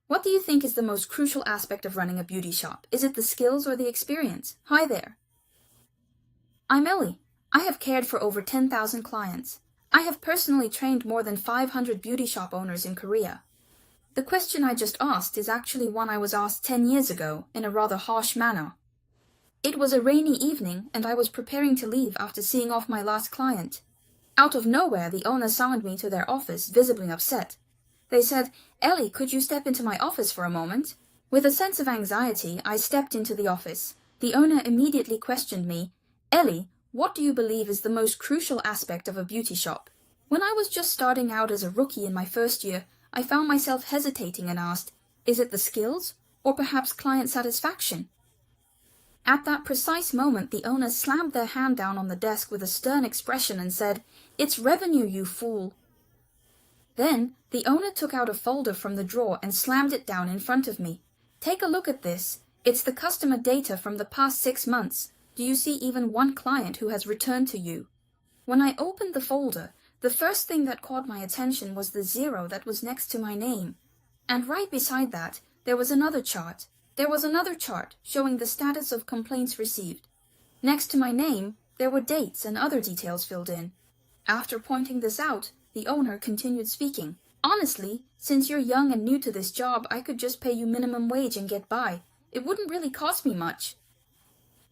What do you think is the most crucial aspect of running a beauty shop? Is it the skills or the experience? Hi there. I'm Ellie. I have cared for over 10,000 clients. I have personally trained more than 500 beauty shop owners in Korea. The question I just asked is actually one I was asked 10 years ago in a rather harsh manner. It was a rainy evening and I was preparing to leave after seeing off my last client. Out of nowhere, the owner summoned me to their office, visibly upset. They said, "Ellie, could you step into my office for a moment?" With a sense of anxiety, I stepped into the office. The owner immediately questioned me, "Ellie, what do you believe is the most crucial aspect of a beauty shop?" When I was just starting out as a rookie in my first year, I found myself hesitating and asked, "Is it the skills, or perhaps client satisfaction?" At that precise moment, the owner slammed their hand down on the desk with a stern expression and said, "It's revenue, you fool." Then, the owner took out a folder from the drawer and slammed it down in front of me. "Take a look at this. It's the customer data from the past 6 months. Do you see even one client who has returned to you?" When I opened the folder, the first thing that caught my attention was the 0 that was next to my name. And right beside that, there was another chart. There was another chart showing the status of complaints received. Next to my name, there were dates and other details filled in. After pointing this out, the owner continued speaking. "Honestly, since you're young and new to this job, I could just pay you minimum wage and get by. It wouldn't really cost me much."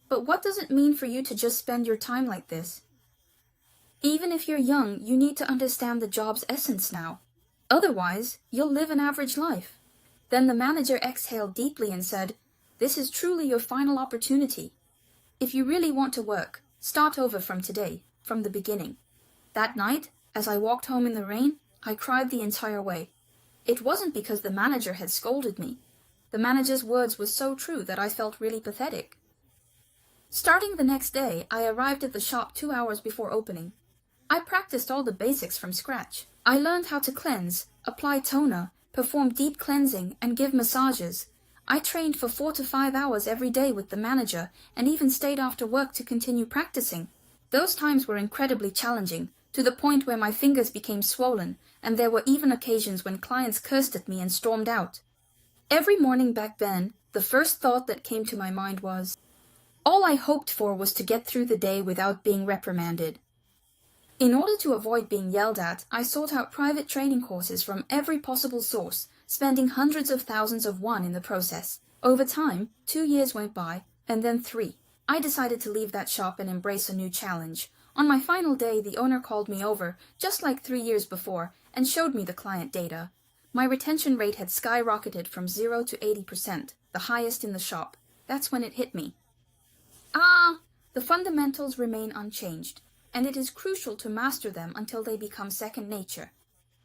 But what does it mean for you to just spend your time like this? Even if you're young, you need to understand the job's essence now. Otherwise, you'll live an average life. Then the manager exhaled deeply and said, "This is truly your final opportunity. If you really want to work, start over from today, from the beginning." That night, as I walked home in the rain, I cried the entire way. It wasn't because the manager had scolded me. The manager's words were so true that I felt really pathetic. Starting the next day, I arrived at the shop 2 hours before opening. I practiced all the basics from scratch. I learned how to cleanse, apply toner, perform deep cleansing, and give massages. I trained for 4 to 5 hours every day with the manager and even stayed after work to continue practicing. Those times were incredibly challenging, to the point where my fingers became swollen, and there were even occasions when clients cursed at me and stormed out. Every morning back then, the first thought that came to my mind was, all I hoped for was to get through the day without being reprimanded. In order to avoid being yelled at, I sought out private training courses from every possible source, spending hundreds of thousands of won in the process. Over time, 2 years went by, and then 3. I decided to leave that shop and embrace a new challenge. On my final day, the owner called me over, just like 3 years before, and showed me the client data. My retention rate had skyrocketed from 0 to 80%, the highest in the shop. That's when it hit me. The fundamentals remain unchanged, and it is crucial to master them until they become second nature.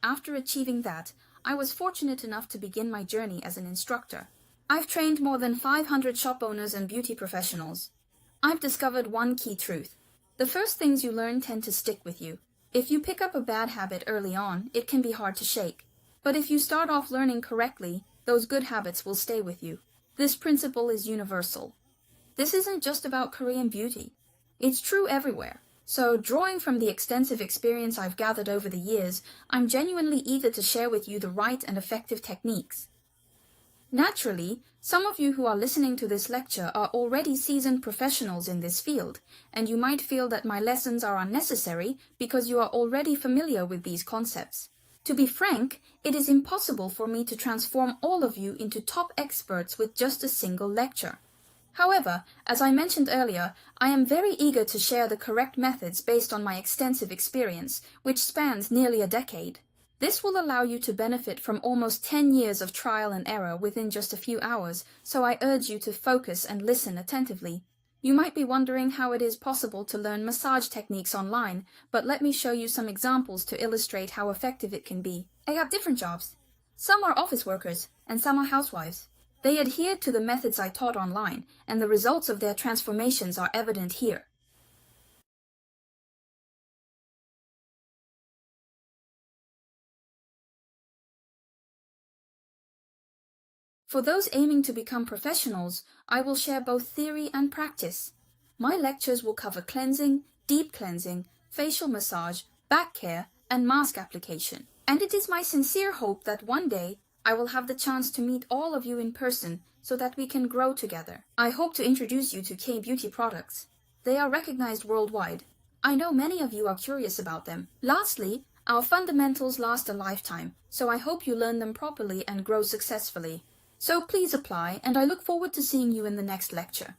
After achieving that, I was fortunate enough to begin my journey as an instructor. I've trained more than 500 shop owners and beauty professionals. I've discovered one key truth. The first things you learn tend to stick with you. If you pick up a bad habit early on, it can be hard to shake. But if you start off learning correctly, those good habits will stay with you. This principle is universal. This isn't just about Korean beauty. It's true everywhere. So, drawing from the extensive experience I've gathered over the years, I'm genuinely eager to share with you the right and effective techniques. Naturally, some of you who are listening to this lecture are already seasoned professionals in this field, and you might feel that my lessons are unnecessary because you are already familiar with these concepts. To be frank, it is impossible for me to transform all of you into top experts with just a single lecture. However, as I mentioned earlier, I am very eager to share the correct methods based on my extensive experience, which spans nearly a decade. This will allow you to benefit from almost 10 years of trial and error within just a few hours, so I urge you to focus and listen attentively. You might be wondering how it is possible to learn massage techniques online, but let me show you some examples to illustrate how effective it can be. I have different jobs. Some are office workers, and some are housewives. They adhered to the methods I taught online, and the results of their transformations are evident here. For those aiming to become professionals, I will share both theory and practice. My lectures will cover cleansing, deep cleansing, facial massage, back care, and mask application. And it is my sincere hope that one day, I will have the chance to meet all of you in person so that we can grow together. I hope to introduce you to K-beauty products. They are recognized worldwide. I know many of you are curious about them. Lastly, our fundamentals last a lifetime, so I hope you learn them properly and grow successfully. So please apply, and I look forward to seeing you in the next lecture.